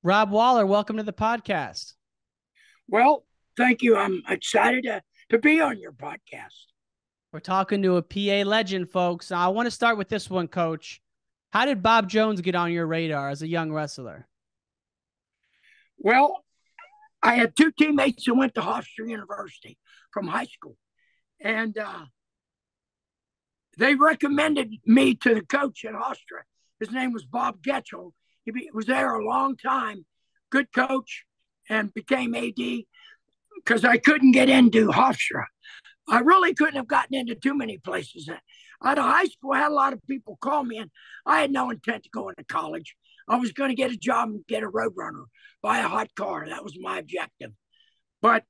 Rob Waller, welcome to the podcast. Well, thank you. I'm excited to be on your podcast. We're talking to a PA legend, folks. I want to start with this one, Coach. How did Bob Jones get on your radar as a young wrestler? Well, I had two teammates who went to Hofstra University from high school, and they recommended me to the coach at Hofstra. His name was Bob Getchell. Was there a long time, good coach, and became AD because I couldn't get into Hofstra. I really couldn't have gotten into too many places. Out of high school, I had a lot of people call me, and I had no intent to go into college. I was going to get a job and get a roadrunner, buy a hot car. That was my objective. But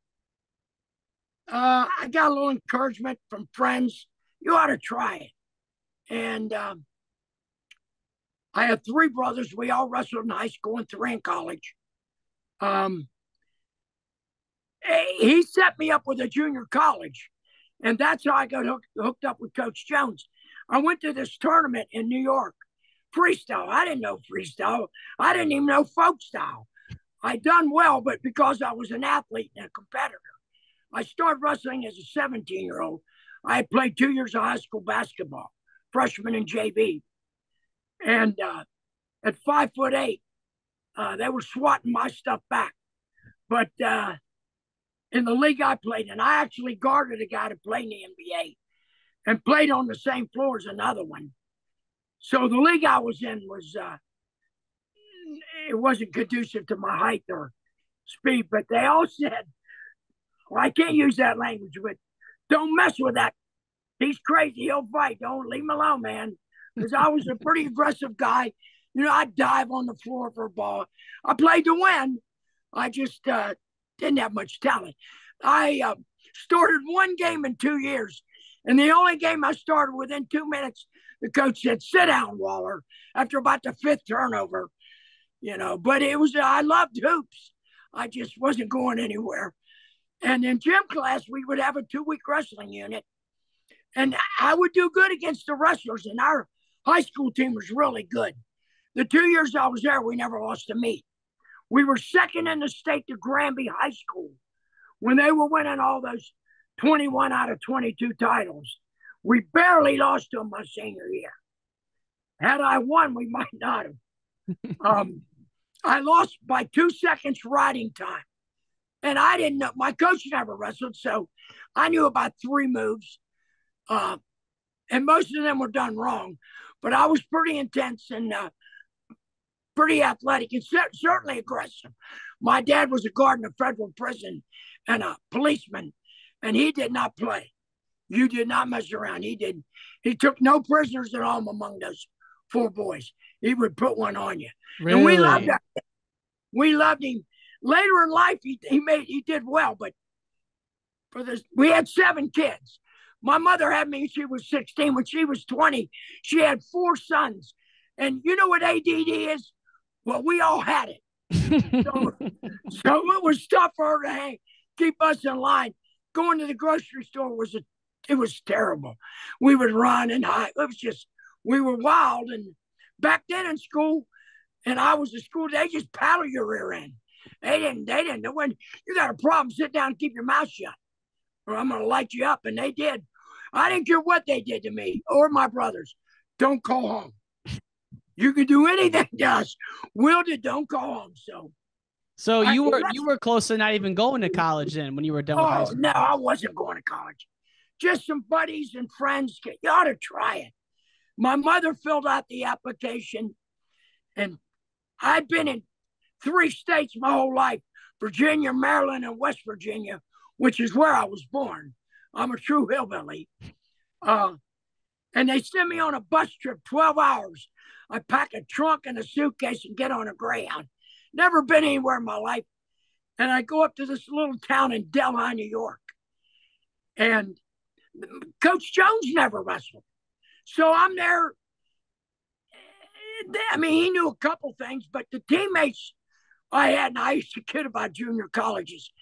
I got a little encouragement from friends. You ought to try it. And I had three brothers. We all wrestled in high school and three in college. He set me up with a junior college. And that's how I got hooked up with Coach Jones. I went to this tournament in New York, freestyle. I didn't know freestyle. I didn't even know folk style. I done well, but because I was an athlete and a competitor. I started wrestling as a 17-year-old. I had played 2 years of high school basketball, freshman and JV. And at 5'8", they were swatting my stuff back. But in the league I played in, I actually guarded a guy to play in the NBA and played on the same floor as another one. So the league I was in it wasn't conducive to my height or speed, but they all said, well, I can't use that language, but don't mess with that. He's crazy. He'll fight. Don't leave him alone, man. Because I was a pretty aggressive guy. I'd dive on the floor for a ball. I played to win. I just didn't have much talent. I started one game in 2 years, and the only game I started within 2 minutes, the coach said, "Sit down, Waller," after about the fifth turnover. But I loved hoops. I just wasn't going anywhere. And in gym class, we would have a 2-week wrestling unit, and I would do good against the wrestlers, and our high school team was really good. The 2 years I was there, we never lost a meet. We were second in the state to Granby High School when they were winning all those 21 out of 22 titles. We barely lost to them my senior year. Had I won, we might not have. I lost by 2 seconds riding time. And I didn't know. My coach never wrestled, so I knew about 3 moves. And most of them were done wrong. But I was pretty intense and pretty athletic and certainly aggressive. My dad was a guard in a federal prison and a policeman, and he did not play. You did not mess around. He didn't. He took no prisoners at all among those 4 boys. He would put one on you. Really? And we loved him. We loved him. Later in life, he did well, but we had 7 kids. My mother had me when she was 16. When she was 20, she had 4 sons. And you know what ADD is? Well, we all had it. So it was tough for her to keep us in line. Going to the grocery store it was terrible. We would run and hide. We were wild. And back then in school, and I was in school, they just paddle your rear end. They didn't know when you got a problem, sit down and keep your mouth shut, or I'm going to light you up. And they did. I didn't care what they did to me or my brothers. Don't call home. You can do anything to us. Don't call home. So you were close to not even going to college then when you were done with high school. No, I wasn't going to college. Just some buddies and friends. You ought to try it. My mother filled out the application, and I'd been in 3 states my whole life: Virginia, Maryland, and West Virginia, which is where I was born. I'm a true hillbilly. And they sent me on a bus trip, 12 hours. I pack a trunk and a suitcase and get on a Greyhound. Never been anywhere in my life. And I go up to this little town in Delhi, New York. And Coach Jones never wrestled. So I'm there. I mean, he knew a couple things, but the teammates I had, and I used to kid about junior colleges,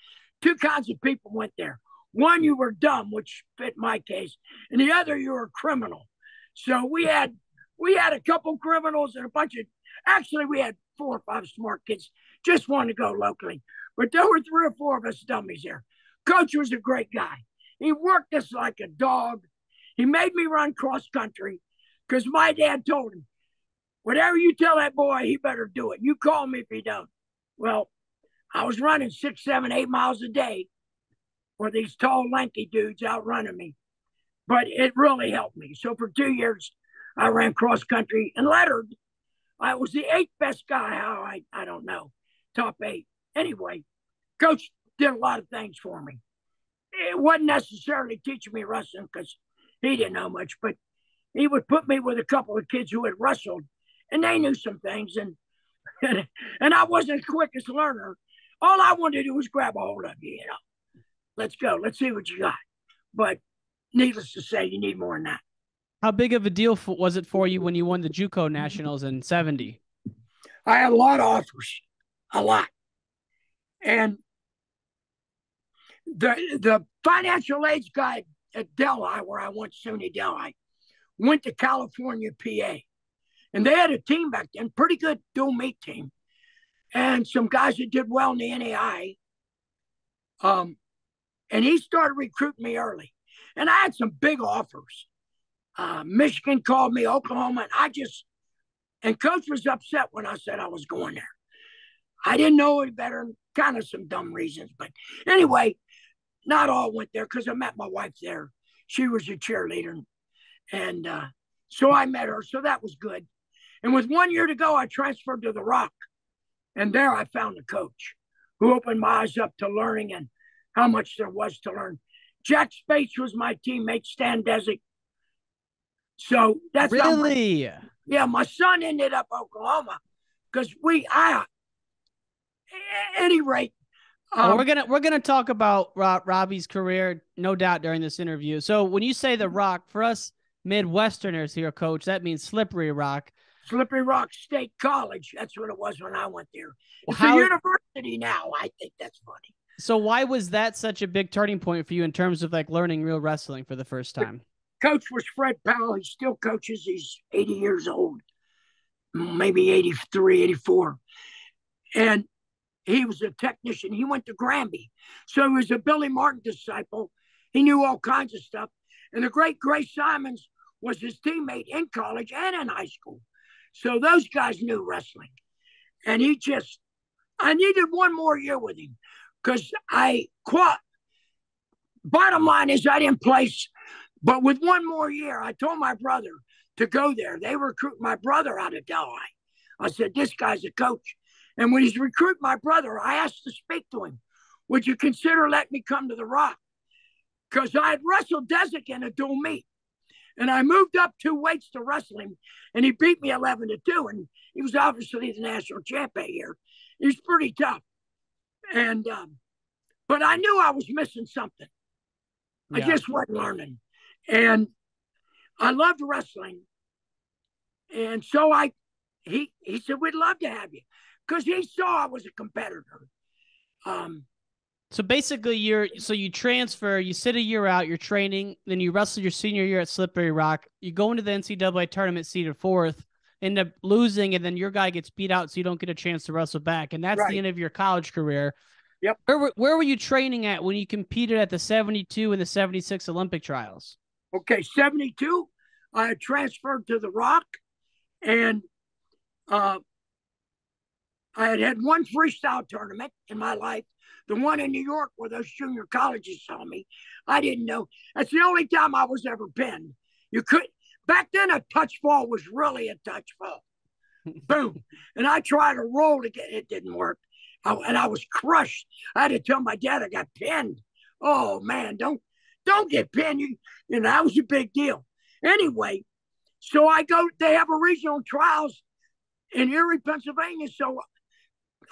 2 kinds of people went there. One, you were dumb, which fit my case, and the other, you were a criminal. So we had a couple criminals and a bunch of, actually, we had 4 or 5 smart kids. just wanted to go locally. But there were 3 or 4 of us dummies there. Coach was a great guy. He worked us like a dog. He made me run cross country because my dad told him, whatever you tell that boy, he better do it. You call me if he don't. Well, I was running 6, 7, 8 miles a day with these tall, lanky dudes outrunning me. But it really helped me. So for 2 years, I ran cross country and lettered. I was the 8th best guy. How I don't know, top 8. Anyway, Coach did a lot of things for me. It wasn't necessarily teaching me wrestling because he didn't know much, but he would put me with a couple of kids who had wrestled, and they knew some things, and and I wasn't the quickest learner. All I wanted to do was grab a hold of you, Let's go. Let's see what you got. But needless to say, you need more than that. How big of a deal was it for you when you won the JUCO Nationals in 70? I had a lot of offers, a lot. And the financial aids guy at Delhi, where I went to SUNY Delhi, went to California, PA. And they had a team back then, pretty good dual meet team. And some guys that did well in the NAI. And he started recruiting me early. And I had some big offers. Michigan called me, Oklahoma, and Coach was upset when I said I was going there. I didn't know any better, kind of some dumb reasons. But anyway, not all went there because I met my wife there. She was a cheerleader. And so I met her. So that was good. And with 1 year to go, I transferred to the Rock. And there I found a coach who opened my eyes up to learning and how much there was to learn. Jack Spates was my teammate, Stan Desick. So that's really, my son ended up Oklahoma because at any rate. We're gonna talk about Robbie's career, no doubt, during this interview. So when you say the Rock, for us Midwesterners here, Coach, that means Slippery Rock. Slippery Rock State College. That's what it was when I went there. It's a university now. I think that's funny. So why was that such a big turning point for you in terms of like learning real wrestling for the first time? Coach was Fred Powell. He still coaches. He's 80 years old, maybe 83, 84. And he was a technician. He went to Granby. So he was a Billy Martin disciple. He knew all kinds of stuff. And the great Grace Simons was his teammate in college and in high school. So those guys knew wrestling. And I needed 1 more year with him because bottom line is I didn't place, but with 1 more year, I told my brother to go there. They recruit my brother out of Delhi. I said, this guy's a coach. And when he's recruiting my brother, I asked to speak to him. Would you consider letting me come to the Rock? Because I had wrestled Desick in a dual meet. And I moved up 2 weights to wrestle him, and he beat me 11-2. And he was obviously the national champ that year. He was pretty tough. And but I knew I was missing something. Yeah. I just wasn't learning. And I loved wrestling. And so he said, we'd love to have you. Because he saw I was a competitor. So basically, you transfer, you sit a year out, you're training, then you wrestle your senior year at Slippery Rock. You go into the NCAA tournament seeded 4th, end up losing, and then your guy gets beat out, so you don't get a chance to wrestle back. And that's the end of your college career. Yep. Where were you training at when you competed at the 72 and the 76 Olympic trials? Okay, 72, I had transferred to the Rock, and I had 1 freestyle tournament in my life. The one in New York where those junior colleges saw me, I didn't know. That's the only time I was ever pinned. Back then, a touch fall was really a touch fall. Boom. And I tried to roll to get it, didn't work. And I was crushed. I had to tell my dad I got pinned. Oh, man, don't get pinned. That was a big deal. Anyway, so they have a regional trials in Erie, Pennsylvania. So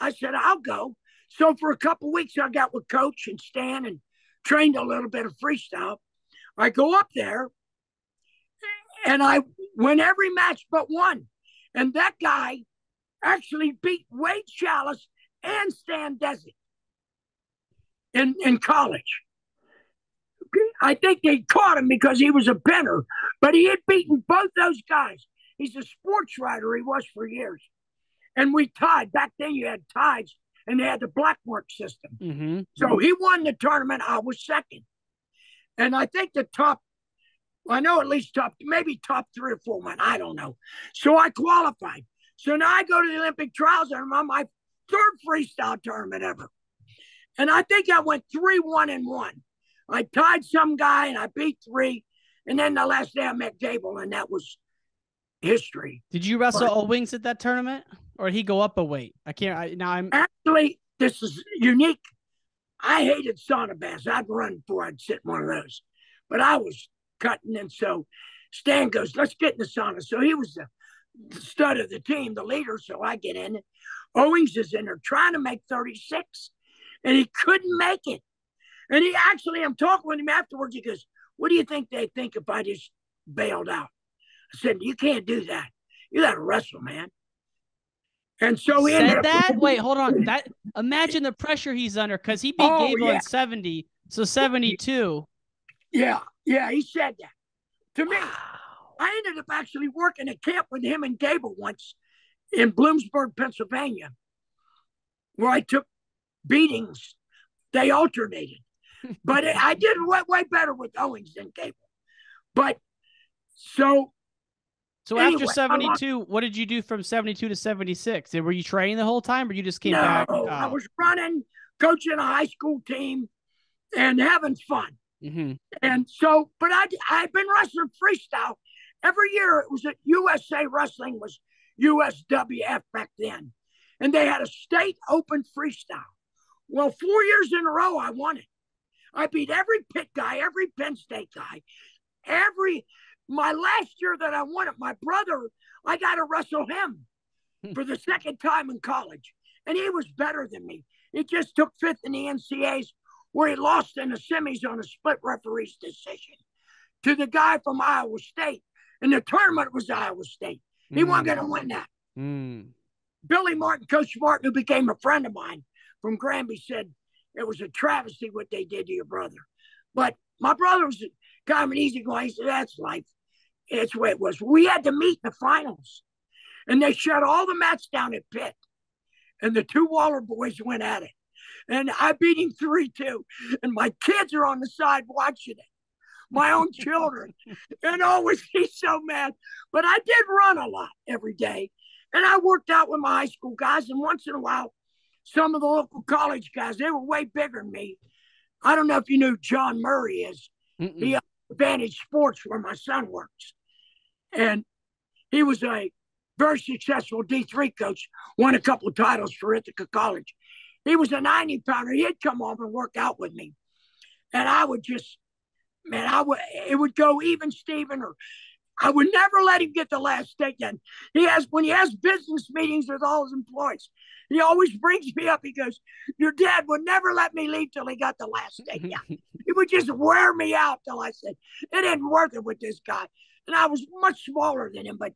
I said, I'll go. So for a couple of weeks, I got with Coach and Stan and trained a little bit of freestyle. I go up there, and I win every match but one. And that guy actually beat Wade Chalice and Stan Desick in college. I think they caught him because he was a pinner, but he had beaten both those guys. He's a sports writer. He was for years. And we tied. Back then, you had ties and they had the black mark system. So he won the tournament. I was second. And I think the top, I know at least maybe top 3 or 4 went. I don't know. So I qualified. So now I go to the Olympic trials, and I'm on my 3rd freestyle tournament ever. And I think I went 3-1-1. I tied some guy, and I beat 3. And then the last day I met Gable, and that was history. Did you wrestle Owings at that tournament, or did he go up a weight? Actually, this is unique. I hated sauna baths. I'd run before I'd sit in one of those. But I was cutting, and so Stan goes, let's get in the sauna. So he was the stud of the team, the leader, so I get in. Owings is in there trying to make 36, and he couldn't make it. And he actually, I'm talking with him afterwards, he goes, what do you think they think if I just bailed out? I said, you can't do that. You got to wrestle, man. And so he said that? Wait, hold on. Imagine the pressure he's under, because he beat Gable in 70, so 72. Yeah, he said that. To me, I ended up actually working at camp with him and Gable once in Bloomsburg, Pennsylvania, where I took beatings. They alternated. But I did way better with Owings than Gable. But so anyway, after 72, what did you do from 72 to 76? Were you training the whole time, or you just came back? No, I was running, coaching a high school team, and having fun. And so, but I've been wrestling freestyle every year. It was at USA Wrestling, was USWF back then, and they had a state open freestyle. Well, 4 years in a row, I won it. I beat every Pitt guy, every Penn State guy, my last year that I won it, my brother, I got to wrestle him for the second time in college. And he was better than me. He just took 5th in the NCAAs, where he lost in the semis on a split referee's decision to the guy from Iowa State. And the tournament was Iowa State. He wasn't going to win that. Billy Martin, Coach Martin, who became a friend of mine from Granby, said it was a travesty what they did to your brother. But my brother was kind of an easy guy. He said, that's life. It's the way it was. We had to meet in the finals. And they shut all the mats down at Pitt. And the 2 Waller boys went at it. And I beat him 3-2. And my kids are on the side watching it. My own children. And always he's so mad. But I did run a lot every day. And I worked out with my high school guys. And once in a while, some of the local college guys, they were way bigger than me. I don't know if you knew John Murray is. He Advantage Sports, where my son works. And he was a very successful D3 coach, won a couple of titles for Ithaca College. He was a 90-pounder. He'd come over and work out with me. And I would just, it would go even Steven, or I would never let him get the last steak in. When he has business meetings with all his employees, he always brings me up. He goes, your dad would never let me leave till he got the last steak in. He would just wear me out till I said, it ain't worth it with this guy. And I was much smaller than him. But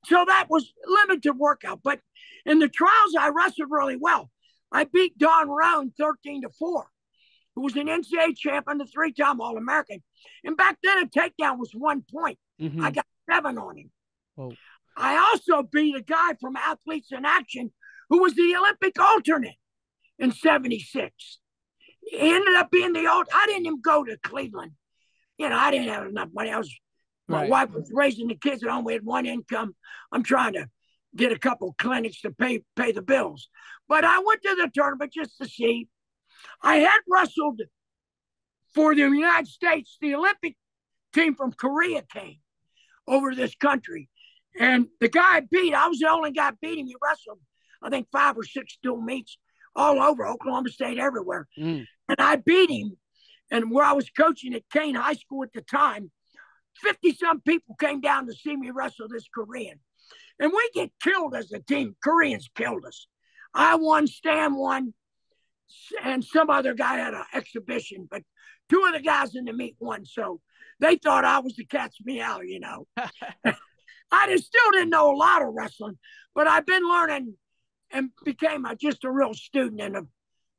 so that was limited workout. But in the trials, I wrestled really well. I beat Don Roan 13-4, who was an NCAA champion, a 3-time All-American. And back then, a takedown was 1 point. I got 7 on him. Whoa. I also beat a guy from Athletes in Action who was the Olympic alternate in 76. He ended up being I didn't even go to Cleveland. I didn't have enough money. My wife was raising the kids at home. We had one income. I'm trying to get a couple clinics to pay the bills. But I went to the tournament just to see. I had wrestled for the United States. The Olympic team from Korea came over to this country. And the guy I beat, I was the only guy beating. He wrestled, I think, 5 or 6 dual meets all over Oklahoma State, everywhere. And I beat him. And where I was coaching at Kane High School at the time, 50-some people came down to see me wrestle this Korean. And we get killed as a team. Koreans killed us. I won, Stan won, and some other guy had an exhibition. But 2 of the guys in the meet won. So they thought I was the cat's meow, I still didn't know a lot of wrestling, but I've been learning and became just a real student, and have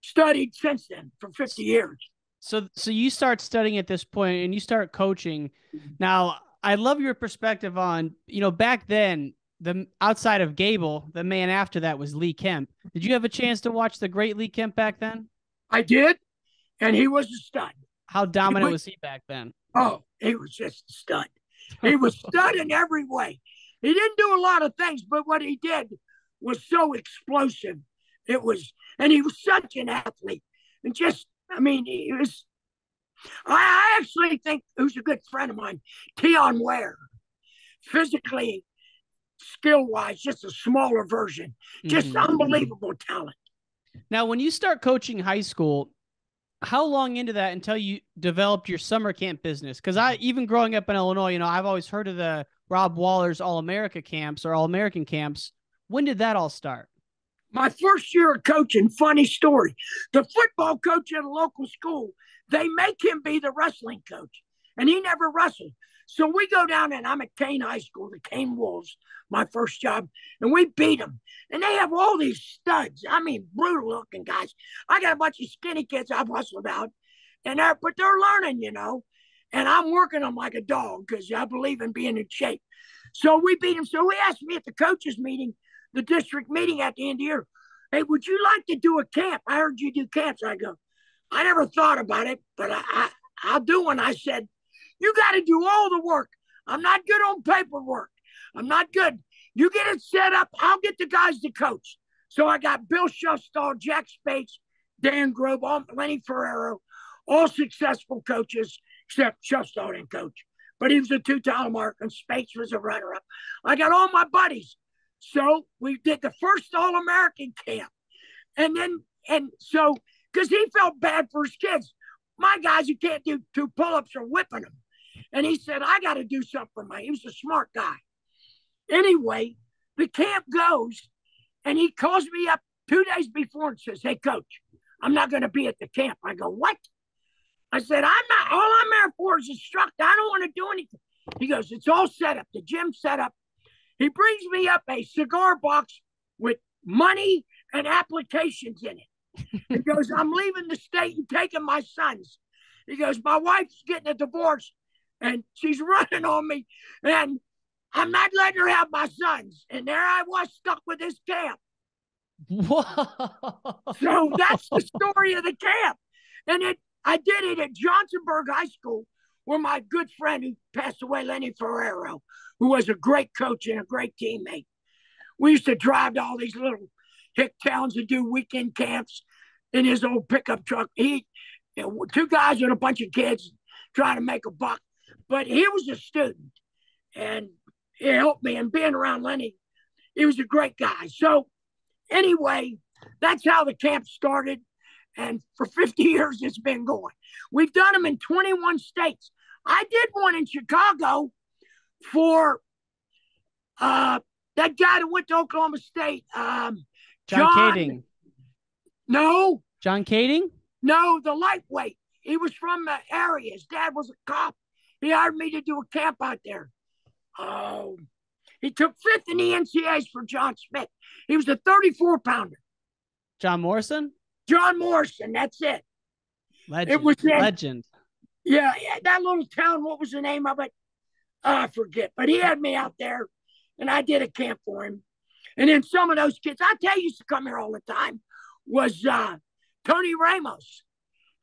studied since then for 50 years. So you start studying at this point, and you start coaching. Now, I love your perspective on, back then, the outside of Gable, the man after that was Lee Kemp. Did you have a chance to watch the great Lee Kemp back then? I did, and he was a stud. How dominant was he back then? Oh, he was just a stud. He was stud in every way. He didn't do a lot of things, but what he did was so explosive. And he was such an athlete. And just, I mean, he was, I actually think, who's a good friend of mine, Tion Ware, physically, skill-wise, just a smaller version. Just unbelievable talent. Now, when you start coaching high school, how long into that until you developed your summer camp business? Because even growing up in Illinois, I've always heard of the Rob Waller's All-America camps or All-American camps. When did that all start? My first year of coaching, funny story. The football coach at a local school, they make him be the wrestling coach, and he never wrestled. So we go down, and I'm at Kane High School, the Kane Wolves, my first job, and we beat them. And they have all these studs. I mean, brutal-looking guys. I got a bunch of skinny kids I've hustled out, but they're learning, and I'm working them like a dog because I believe in being in shape. So we beat them. So he asked me at the coaches meeting, the district meeting at the end of the year, hey, would you like to do a camp? I heard you do camps. I go, I never thought about it, but I'll do one. I said, you got to do all the work. I'm not good on paperwork. I'm not good. You get it set up. I'll get the guys to coach. So I got Bill Shuffstall, Jack Spates, Dan Grove, Lenny Ferrero, all successful coaches, except Shuffstall didn't coach. But he was a two-time mark, and Spates was a runner-up. I got all my buddies. So we did the first All-American camp. And so, because he felt bad for his kids. My guys who can't do 2 pull-ups are whipping them. And he said, I got to do something for he was a smart guy. Anyway, the camp goes, and he calls me up 2 days before and says, hey, coach, I'm not going to be at the camp. I go, what? I said, all I'm there for is instructor. I don't want to do anything. He goes, it's all set up. The gym's set up. He brings me up a cigar box with money and applications in it. He goes, I'm leaving the state and taking my sons. He goes, my wife's getting a divorce, and she's running on me, and I'm not letting her have my sons. And there I was stuck with this camp. Whoa. So that's the story of the camp. And I did it at Johnsonburg High School, where my good friend who passed away, Lenny Ferrero, who was a great coach and a great teammate. We used to drive to all these little hick towns to do weekend camps in his old pickup truck. 2 guys with a bunch of kids trying to make a buck. But he was a student, and it helped me. And being around Lenny, he was a great guy. So anyway, that's how the camp started. And for 50 years, it's been going. We've done them in 21 states. I did one in Chicago for that guy that went to Oklahoma State. John Kading. No. John Kading? No, the lightweight. He was from the area. His dad was a cop. He hired me to do a camp out there. Oh, he took 5th in the NCAAs for John Smith. He was a 34-pounder. John Morrison? John Morrison, that's it. Legend. It was legend. Yeah, that little town, what was the name of it? I forget. But he had me out there, and I did a camp for him. And then some of those kids, I tell you, used to come here all the time, was Tony Ramos.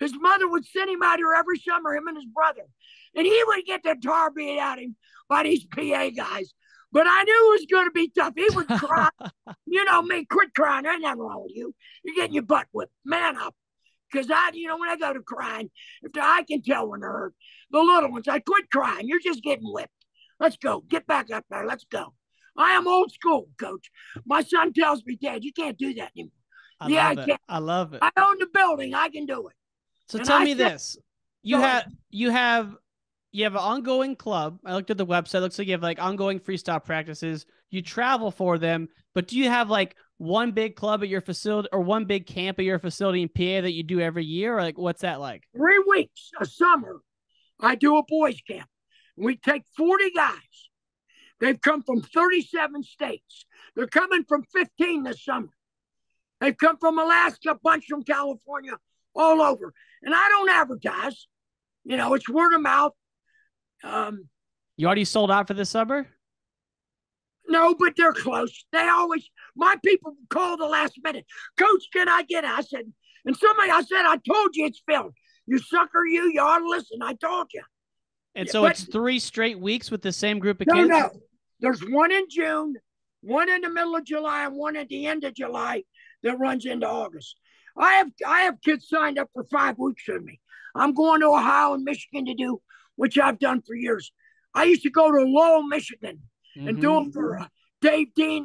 His mother would send him out here every summer, him and his brother. And he would get the tar beat out of him by these PA guys. But I knew it was going to be tough. He would cry. You know me, quit crying. There's nothing wrong with you. You're getting your butt whipped. Man up. Because when I go to crying, I can tell when they're hurt. The little ones, I quit crying. You're just getting whipped. Let's go. Get back up there. Let's go. I am old school, coach. My son tells me, Dad, you can't do that anymore. I can. I love it. I own the building. I can do it. So tell me this. You have an ongoing club. I looked at the website. It looks like you have like ongoing freestyle practices. You travel for them, but do you have like one big club at your facility or one big camp at your facility in PA that you do every year? Or like, what's that like? 3 weeks a summer, I do a boys camp. We take 40 guys. They've come from 37 states. They're coming from 15 this summer. They've come from Alaska, a bunch from California, all over. And I don't advertise. It's word of mouth. You already sold out for this summer? No, but they're close. They always, my people call the last minute. Coach, can I get it? I said, I told you it's filled. You sucker, you ought to listen. I told you. And so it's 3 straight weeks with the same group of kids? No. There's one in June, one in the middle of July, and one at the end of July that runs into August. I have kids signed up for 5 weeks with me. I'm going to Ohio and Michigan to do, which I've done for years. I used to go to Lowell, Michigan, and do them for Dave Dean.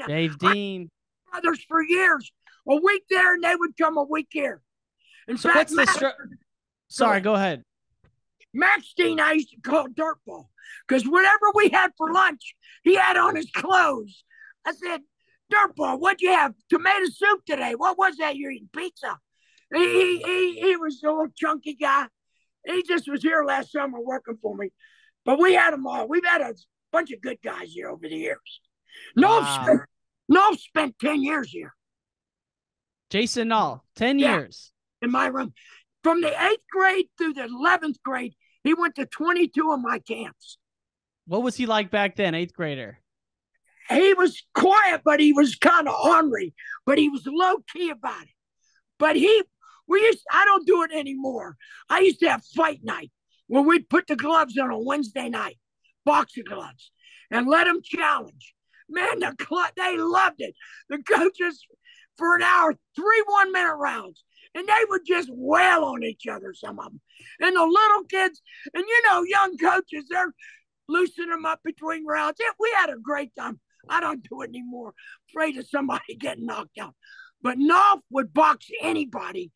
Brothers for years. A week there, and they would come a week here. In fact, Sorry, go ahead. Max Dean, I used to call dirtball because whatever we had for lunch, he had on his clothes. I said, dirtball, what'd you have? Tomato soup today. What was that? You're eating pizza. He was a little chunky guy. He just was here last summer working for me. But we had them all. We've had a bunch of good guys here over the years. Wow. Nolf spent 10 years here. Jason Nall, 10 years. In my room. From the 8th grade through the 11th grade, he went to 22 of my camps. What was he like back then, 8th grader? He was quiet, but he was kind of ornery, but he was low key about it. But I don't do it anymore. I used to have fight night where we'd put the gloves on a Wednesday night, boxing gloves, and let them challenge. Man, they loved it. The coaches for an hour, 3 1-minute rounds. And they would just wail on each other, some of them. And the little kids, and young coaches, they're loosening them up between rounds. We had a great time. I don't do it anymore. Afraid of somebody getting knocked out. But Nolf would box anybody.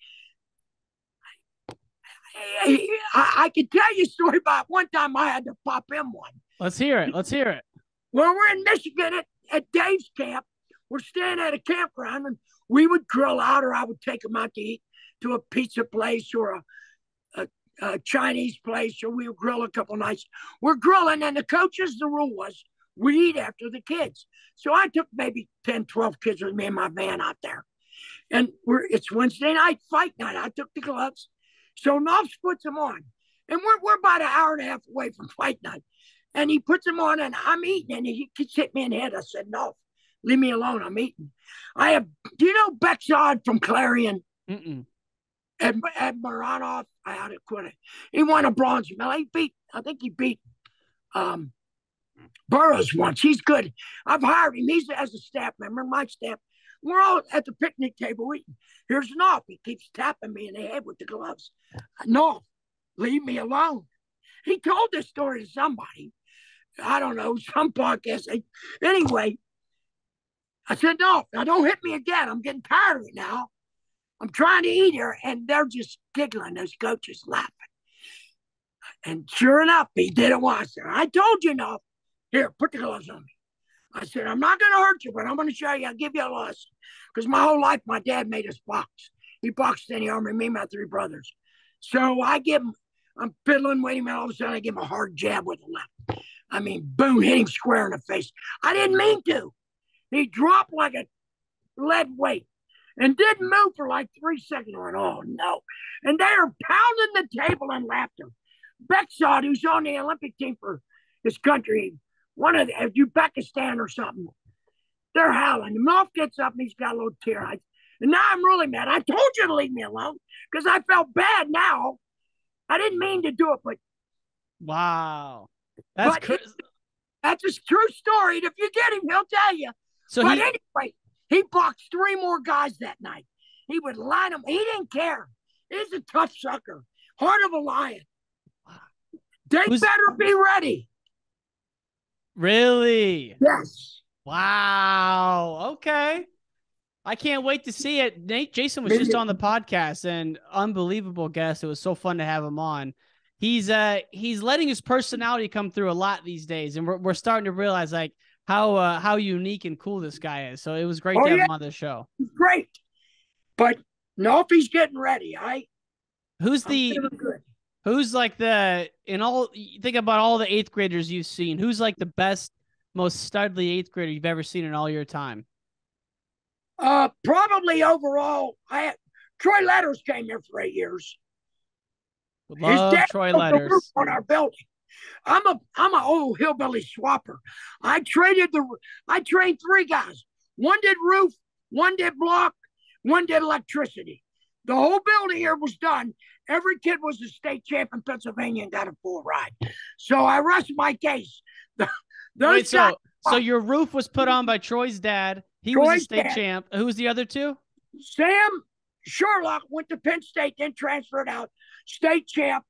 I could tell you a story about one time I had to pop him one. Let's hear it. Well, we're in Michigan at Dave's camp. We're staying at a campground, and we would grill out, or I would take them out to eat to a pizza place or a Chinese place, or we would grill a couple nights. We're grilling, and the rule was we eat after the kids. So I took maybe 10, 12 kids with me in my van out there. And it's Wednesday night, fight night. I took the gloves. So Nolf puts them on. And we're about an hour and a half away from fight night. And he puts them on, and I'm eating, and he hit me in the head. I said, Nolf, leave me alone. I'm eating. Do you know Bexod from Clarion? Ed Maranoff, I had to quit it. He won a bronze medal. I think he beat Burroughs once. He's good. I've hired him. He's as a staff member, my staff. We're all at the picnic table eating. Here's Nolf. He keeps tapping me in the head with the gloves. Nolf, leave me alone. He told this story to somebody. I don't know, some podcast. Anyway, I said, no, now don't hit me again. I'm getting tired of it now. I'm trying to eat here. And they're just giggling. Those coaches laughing. And sure enough, he did it once. I told you, no. Here, put the gloves on me. I said, I'm not going to hurt you, but I'm going to show you. I'll give you a lesson. Because my whole life, my dad made us box. He boxed in the Army, me and my 3 brothers. So I'm fiddling, waiting, and all of a sudden I give him a hard jab with the left. I mean, boom, hit him square in the face. I didn't mean to. He dropped like a lead weight and didn't move for like 3 seconds. I went, oh, no. And they are pounding the table in laughter. Bexod, who's on the Olympic team for his country, one of Uzbekistan or something, they're howling. The Nolf gets up and he's got a little tear. And now I'm really mad. I told you to leave me alone because I felt bad now. I didn't mean to do it, but wow. That's a true story. And if you get him, he'll tell you. Anyway, he boxed 3 more guys that night. He would line them. He didn't care. He's a tough sucker. Heart of a lion. They better be ready. Really? Yes. Wow. Okay. I can't wait to see it. Jason was just on the podcast, and unbelievable guest. It was so fun to have him on. He's letting his personality come through a lot these days, and we're starting to realize like how unique and cool this guy is. So it was great to have him on the show. Great, but no, if he's getting ready, who's like think about all the 8th graders you've seen. Who's like the best, most studly 8th grader you've ever seen in all your time? Probably overall, Troy Letters came here for 8 years. Love Troy Letters on our building. I'm a old hillbilly swapper. I trained three guys. One did roof, one did block, one did electricity. The whole building here was done. Every kid was a state champ in Pennsylvania and got a full ride. So I rest my case. Wait, so your roof was put on by Troy's dad. He was a state champ. Who was the other two? Sam Sherlock went to Penn State, then transferred out, state champ.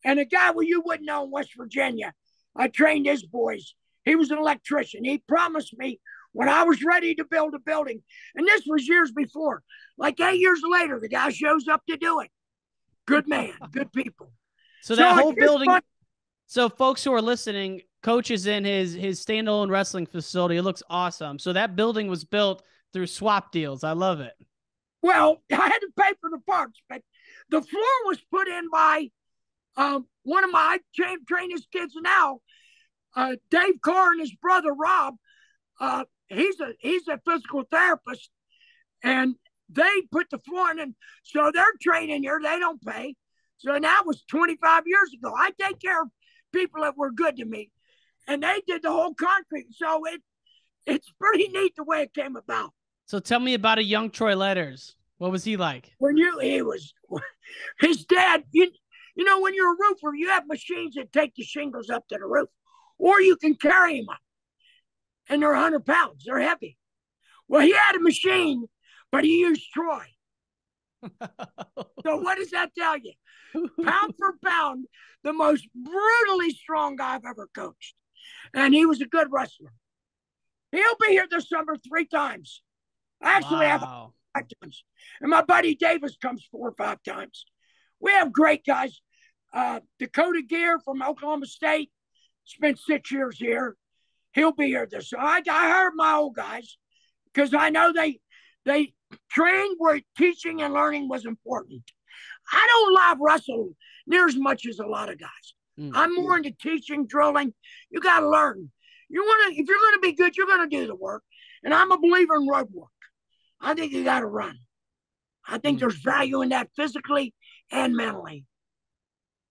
And a guy you wouldn't know in West Virginia, I trained his boys. He was an electrician. He promised me when I was ready to build a building, and this was years before, like 8 years later, the guy shows up to do it. Good man, good people. So that whole building, so folks who are listening, Coach is in his standalone wrestling facility. It looks awesome. So that building was built through swap deals. I love it. Well, I had to pay for the parts, but the floor was put in by one of my train his kids now, Dave Carr and his brother Rob. He's a physical therapist, and they put the floor in, and so they're training here. They don't pay. So that was 25 years ago. I take care of people that were good to me, and they did the whole concrete. So it's pretty neat the way it came about. So tell me about a young Troy Letters. What was he like? His dad. You know, when you're a roofer, you have machines that take the shingles up to the roof, or you can carry them up, and they're 100 pounds. They're heavy. Well, he had a machine, but he used Troy. So what does that tell you? Pound for pound, the most brutally strong guy I've ever coached. And he was a good wrestler. He'll be here this summer 3 times. I actually have 5 times. And my buddy Davis comes 4 or 5 times. We have great guys. Dakota Gear from Oklahoma State spent 6 years here. He'll be here this summer. I hired my old guys because I know they trained where teaching and learning was important. I don't live wrestle near as much as a lot of guys. I'm more into teaching, drilling. You got to learn. If you're going to be good, you're going to do the work. And I'm a believer in road work. I think you got to run. I think there's value in that physically and mentally.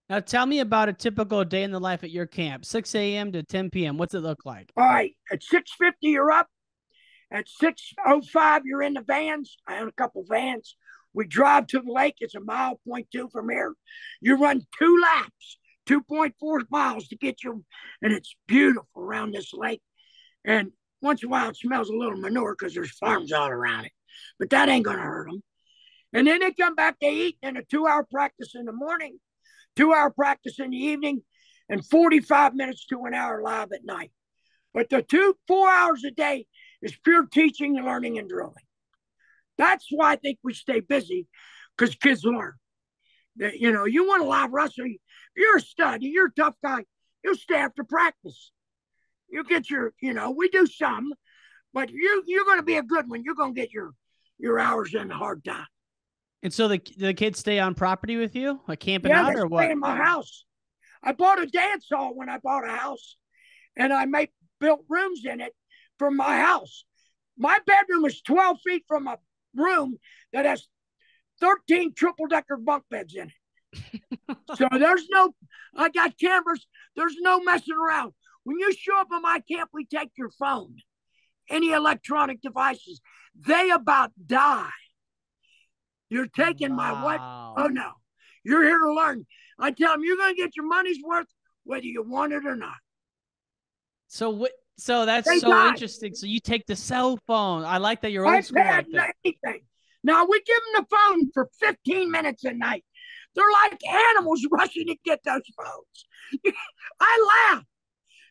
Now tell me about a typical day in the life at your camp, 6 a.m. to 10 p.m. What's it look like? All right. At 6:50, you're up. At 6:05, you're in the vans. I own a couple vans. We drive to the lake. It's 1.2 miles from here. You run 2 laps, 2.4 miles to get you. And it's beautiful around this lake. And once in a while, it smells a little manure because there's farms all around it. But that ain't going to hurt them. And then they come back, they eat, and a 2-hour practice in the morning, 2-hour practice in the evening, and 45 minutes to an hour live at night. But the 4 hours a day is pure teaching, learning, and drilling. That's why I think we stay busy, because kids learn. You know, you want to live wrestle, you're a stud, you're a tough guy, you'll stay after practice. You get we do some, but you're going to be a good one. You're going to get your hours in a hard time. And so the kids stay on property with you, like camping out, or what? Yeah, they stay in my house. I bought a dance hall when I bought a house, and I built rooms in it from my house. My bedroom is 12 feet from a room that has 13 triple-decker bunk beds in it. So I got cameras. There's no messing around. When you show up at my camp, we take your phone, any electronic devices. They about die. You're taking my what? Oh, no. You're here to learn. I tell them you're going to get your money's worth whether you want it or not. So that's interesting. So you take the cell phone. I like that you're old school like that. Anything. Now, we give them the phone for 15 minutes a night. They're like animals rushing to get those phones. I laugh.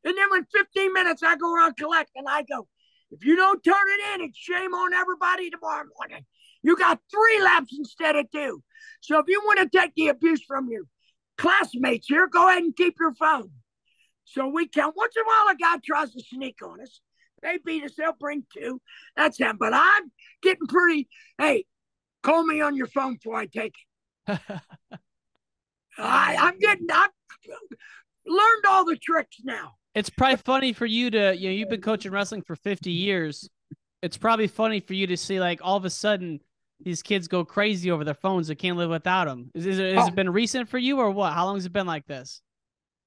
And then when 15 minutes, I go around collecting. I go, if you don't turn it in, it's shame on everybody tomorrow morning. You got 3 laps instead of 2. So if you want to take the abuse from your classmates here, go ahead and keep your phone. So we can. Once in a while, a guy tries to sneak on us. They beat us. They'll bring 2. That's them. But I'm getting pretty. Hey, call me on your phone before I take it. I've learned all the tricks now. It's probably funny for you to, you've been coaching wrestling for 50 years. It's probably funny for you to see, like, all of a sudden these kids go crazy over their phones. They can't live without them. Has it been recent for you or what? How long has it been like this?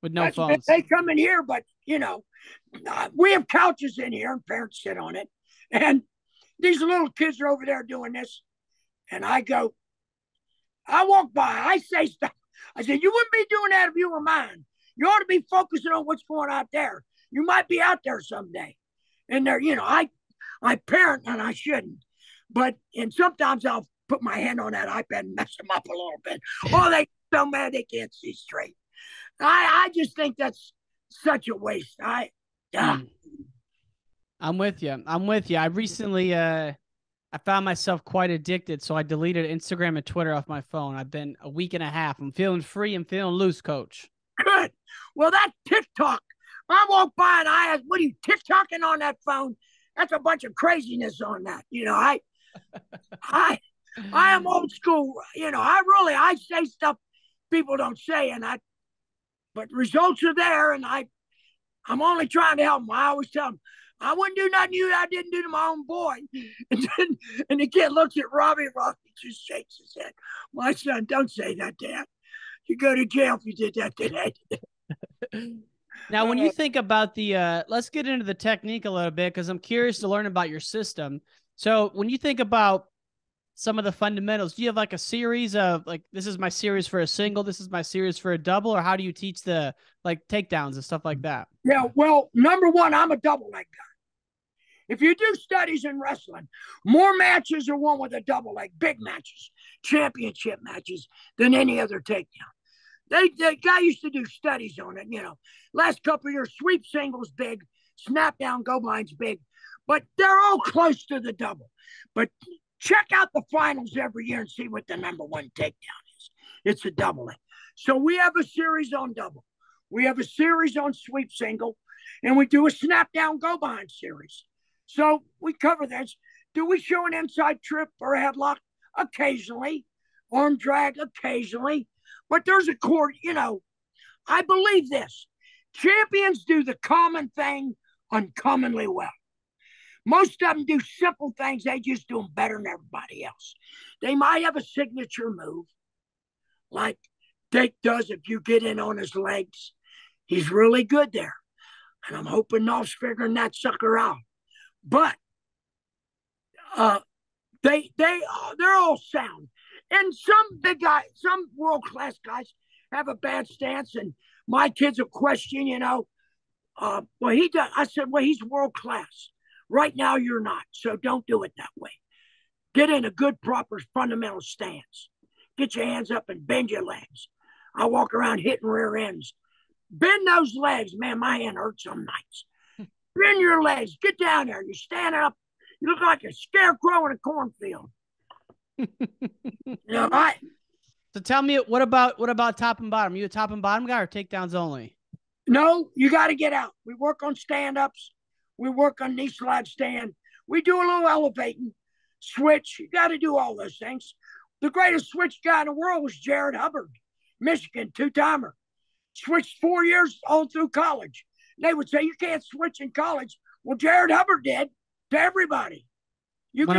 with no phones. They come in here, but we have couches in here and parents sit on it. And these little kids are over there doing this. And I walk by, I say stuff. I said, you wouldn't be doing that if you were mine. You ought to be focusing on what's going out there. You might be out there someday. And there, I parent and I shouldn't. And sometimes I'll put my hand on that iPad and mess them up a little bit. Oh, they so mad they can't see straight. I just think that's such a waste. I'm with you. I recently I found myself quite addicted, so I deleted Instagram and Twitter off my phone. I've been a week and a half. I'm feeling free. I'm feeling loose, Coach. Good. Well, that TikTok, I walk by and I ask, what are you TikToking on that phone? That's a bunch of craziness on that. I am old school. I say stuff people don't say, but results are there, and I'm only trying to help them. I always tell them, I wouldn't do nothing I didn't do to my own boy. And the kid looks at Robbie just shakes his head. My son, don't say that, Dad. You go to jail if you did that today. Now, when you think about let's get into the technique a little bit, because I'm curious to learn about your system. So when you think about some of the fundamentals, do you have like a series of this is my series for a single, this is my series for a double, or how do you teach the takedowns and stuff like that? Yeah, well, number one, I'm a double leg guy. If you do studies in wrestling, more matches are won with a double leg, big matches, championship matches, than any other takedown. The guy used to do studies on it, Last couple of years, sweep singles big, snap down, go binds big, but they're all close to the double. But check out the finals every year and see what the number one takedown is. It's a double leg. So we have a series on double. We have a series on sweep single, and we do a snap down, go behind series. So we cover this. Do we show an inside trip or a headlock? Occasionally. Arm drag occasionally. But there's a core, I believe this. Champions do the common thing uncommonly well. Most of them do simple things. They just do them better than everybody else. They might have a signature move, like Dake does if you get in on his legs. He's really good there. And I'm hoping Nolf's figuring that sucker out. But they're all sound. And some big guys, some world-class guys have a bad stance, and my kids will question, well, he does. I said, well, he's world-class. Right now, you're not, so don't do it that way. Get in a good, proper, fundamental stance. Get your hands up and bend your legs. I walk around hitting rear ends. Bend those legs. Man, my hand hurts some nights. Bend your legs. Get down there. You're standing up. You look like a scarecrow in a cornfield. So tell me, what about top and bottom? Are you a top and bottom guy or takedowns only? No, you got to get out. We work on stand-ups. We work on knee slide stand. We do a little elevating, switch. You got to do all those things. The greatest switch guy in the world was Jared Hubbard, Michigan, two-timer. Switched 4 years all through college. They would say, you can't switch in college. Well, Jared Hubbard did to everybody. One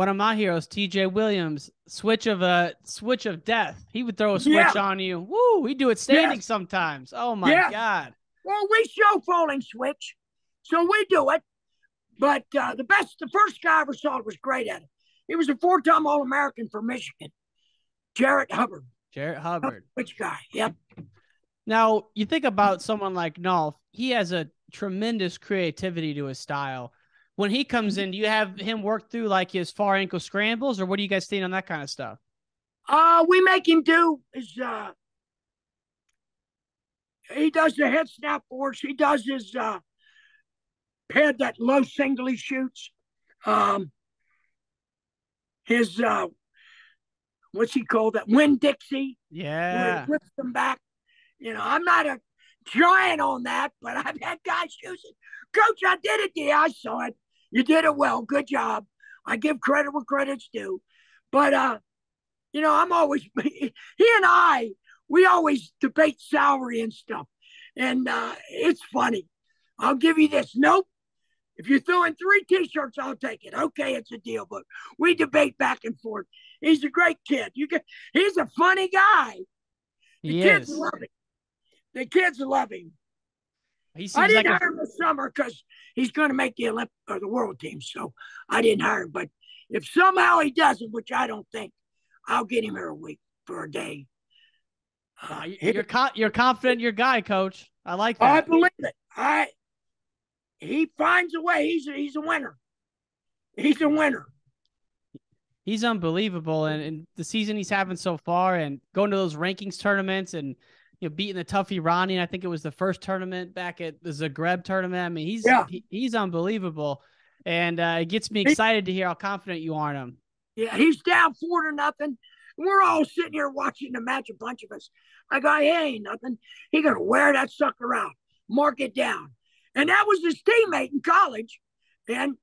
of my heroes, TJ Williams, switch of death. He would throw a switch on you. Woo, he'd do it standing sometimes. Oh my God. Well, we show falling switch. So we do it. But the first guy I ever saw was great at it. He was a 4-time All-American for Michigan. Jared Hubbard. Which guy? Yep. Now, you think about someone like Nolf. He has a tremendous creativity to his style. When he comes in, do you have him work through his far ankle scrambles, or what do you guys think on that kind of stuff? We make him do his he does the head snap boards. He does his head, that low single he shoots. His what's he called? That Win Dixie. Yeah. Where he whips them back. I'm not a giant on that, but I've had guys use it. Coach, I did it. Yeah, I saw it. You did it well. Good job. I give credit where credit's due. But, I'm always, he and we always debate salary and stuff. And it's funny. I'll give you this. Nope. If you're throwing 3 T-shirts, I'll take it. Okay, it's a deal. But we debate back and forth. He's a great kid. He's a funny guy. The kids love it. The kids love him. He I seems like didn't a hire him this summer because he's going to make the Olympic or the world team. So I didn't hire him. But if somehow he doesn't, which I don't think, I'll get him here a week for a day. wow, you're confident in your guy, Coach. I like I that. believe it. He finds a way. He's a winner. He's a winner. He's unbelievable, and the season he's having so far, and going to those rankings tournaments, and beating the tough Iranian. I think it was the first tournament back at the Zagreb tournament. I mean, he's unbelievable, and it gets me excited to hear how confident you are in him. Yeah, he's down 4-0. We're all sitting here watching the match, a bunch of us. I go, hey, ain't nothing. He gonna wear that sucker out, mark it down, and that was his teammate in college. And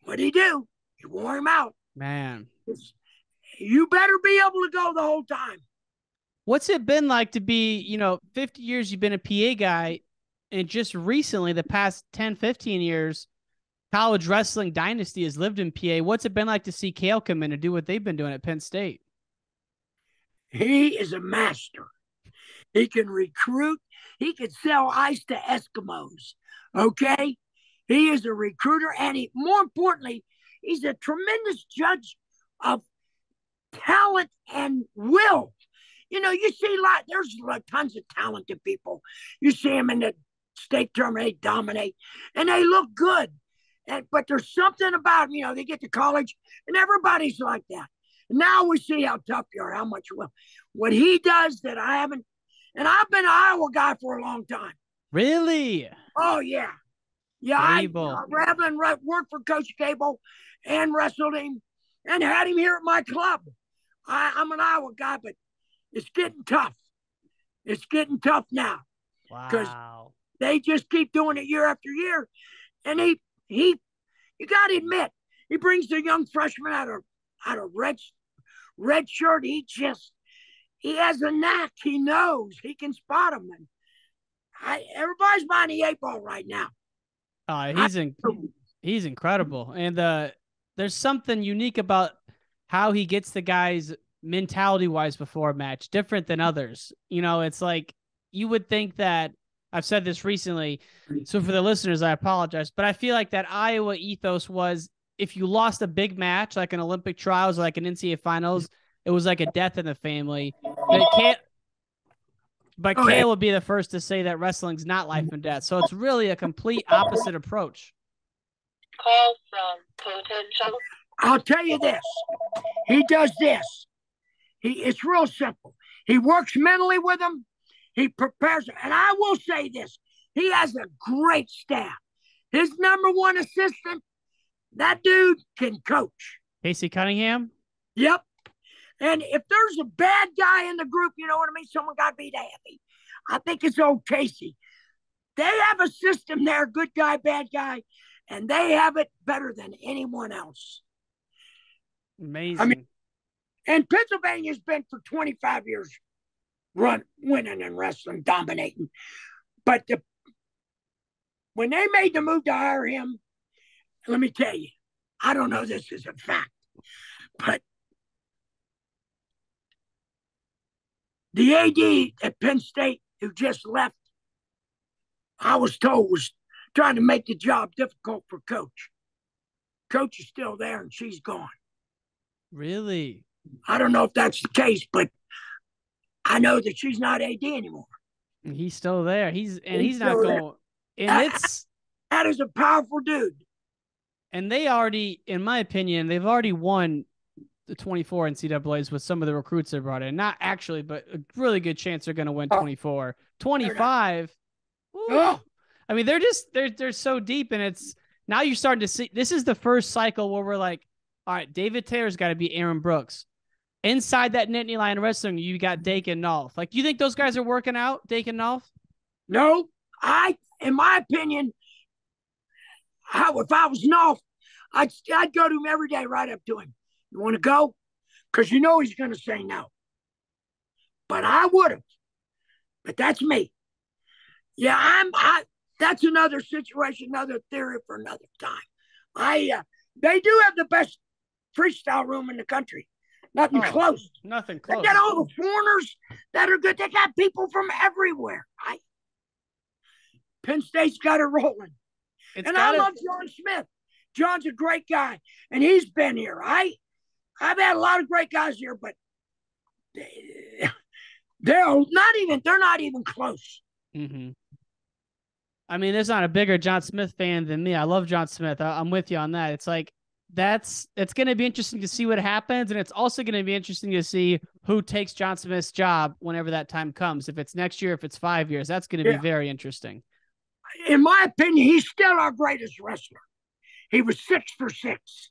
what did he do? He wore him out. Man, you better be able to go the whole time. What's it been like to be, 50 years you've been a PA guy, and just recently, the past 10, 15 years, college wrestling dynasty has lived in PA. What's it been like to see Cale come in and do what they've been doing at Penn State? He is a master. He can recruit. He can sell ice to Eskimos. Okay? He is a recruiter, and more importantly, he's a tremendous judge of talent and will. You see there's tons of talented people. You see them in the state tournament, they dominate, and they look good. But there's something about them, they get to college, and everybody's like that. Now we see how tough you are, how much you will. What he does that I haven't, and I've been an Iowa guy for a long time. Really? Oh, yeah. Yeah, Gable. I worked for Coach Gable and wrestled him and had him here at my club. I'm an Iowa guy, but it's getting tough. It's getting tough now. Because they just keep doing it year after year. And he you got to admit, he brings the young freshman out of red shirt. He has a knack. He knows. He can spot them. And everybody's behind the 8 ball right now. He's incredible. And there's something unique about how he gets the guys mentality-wise before a match, different than others. It's like you would think that, I've said this recently, so for the listeners, I apologize, but I feel like that Iowa ethos was, if you lost a big match, like an Olympic trials, or like an NCAA finals, it was like a death in the family. But Cale would be the first to say that wrestling's not life and death. So it's really a complete opposite approach. Call from potential. I'll tell you this. He does this. It's real simple. He works mentally with them. He prepares them. And I will say this. He has a great staff. His number one assistant, that dude can coach. Casey Cunningham? Yep. And if there's a bad guy in the group, you know what I mean? Someone got to be happy. I think it's old Casey. They have a system there, good guy, bad guy, and they have it better than anyone else. Amazing. And Pennsylvania's been for 25 years winning and wrestling, dominating. But when they made the move to hire him, let me tell you, I don't know this is a fact, but the AD at Penn State who just left, I was told, was trying to make the job difficult for Coach. Coach is still there and she's gone. Really? I don't know if that's the case, but I know that she's not AD anymore. And he's still there. He's not going. And that is a powerful dude. And they already, in my opinion, they've already won the 24 NCAAs with some of the recruits they brought in. Not actually, but a really good chance they're going to win 24. 25. I mean, they're so deep, and it's now you're starting to see. This is the first cycle where we're like, all right, David Taylor's got to be Aaron Brooks. Inside that Nittany Lion Wrestling, you got Dake and Nolf. Like, do you think those guys are working out, Dake and Nolf? No, in my opinion, if I was Nolf, I'd go to him every day, right up to him. You want to go? Because you know he's going to say no. But I would have. But that's me. Yeah, that's another situation, another theory for another time. They do have the best freestyle room in the country. Nothing close. Nothing close. They got all the foreigners that are good. They got people from everywhere. Penn State's got it rolling. I love John Smith. John's a great guy, and he's been here. I've had a lot of great guys here, but they're not even close. Mm-hmm. I mean, there's not a bigger John Smith fan than me. I love John Smith. I'm with you on that. It's like it's going to be interesting to see what happens, and it's also going to be interesting to see who takes John Smith's job whenever that time comes. If it's next year, if it's 5 years, that's going to be very interesting. In my opinion, he's still our greatest wrestler. He was 6 for 6.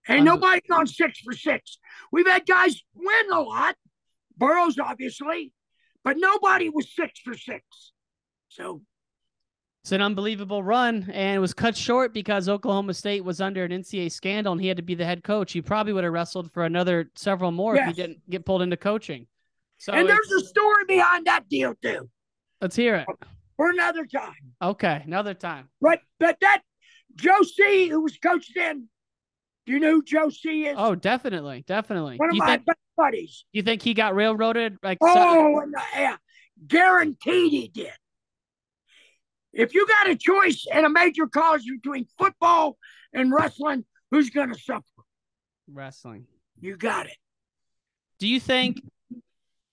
Ain't nobody gone 6 for 6. We've had guys win a lot, Burroughs obviously, but nobody was 6 for 6. So it's an unbelievable run, and it was cut short because Oklahoma State was under an NCAA scandal, and he had to be the head coach. He probably would have wrestled for another several more if he didn't get pulled into coaching. So, and there's a story behind that deal too. Let's hear it. For another time. Okay, another time. But that Joe C., who was coached in, do you know who Joe C. is? Oh, definitely. One of my best buddies. You think he got railroaded? Yeah. Guaranteed he did. If you got a choice in a major college between football and wrestling, who's going to suffer? Wrestling. You got it.